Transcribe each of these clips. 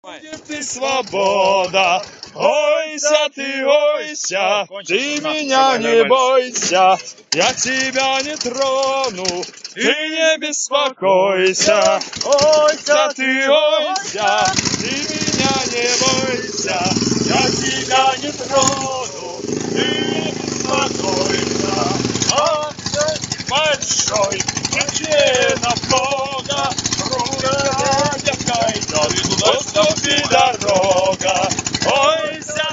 Будет и свобода, ойся, ты меня не бойся, я тебя не трону, ты не беспокойся, ойся, ты меня не бойся, я тебя не трону, ты не беспокойся, большой, причина Бога, рука якая, доступи дорога. Ойся,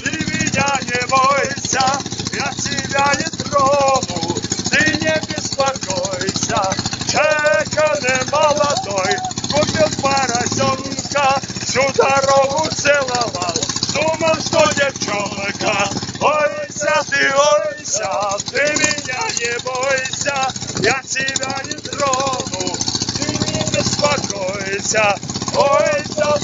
ты меня не бойся, я тебя не трону, ты не беспокойся. Чеканый молодой купил поросенка, всю дорогу целовал, думал, что девчонка. Ойся, ты меня не бойся, я тебя не трону, ты не беспокойся. Ойся,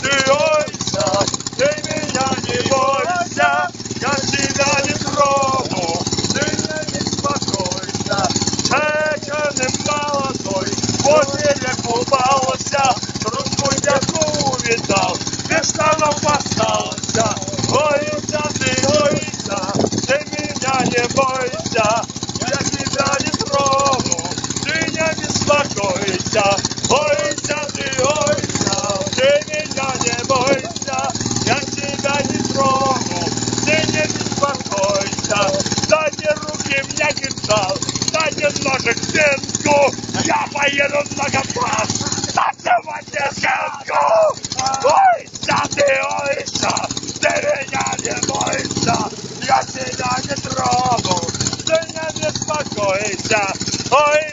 ты меня не бойся, я тебя не трону, ты не беспокойся. Чеканый молодой в озере купался, трубку яку видал, без штанов остался. Ойся, ты меня не бойся, я тебя не трону, ты не беспокойся. Ойся, ты меня не бойся, я тебя не трону, ты не беспокойся. Дайте руки мне кинжал, дайте ножик стенку, я поеду на Кавказ, танцевать десятку. Ойся, ты меня не бойся, я тебя не трону, ты не беспокойся. Ой,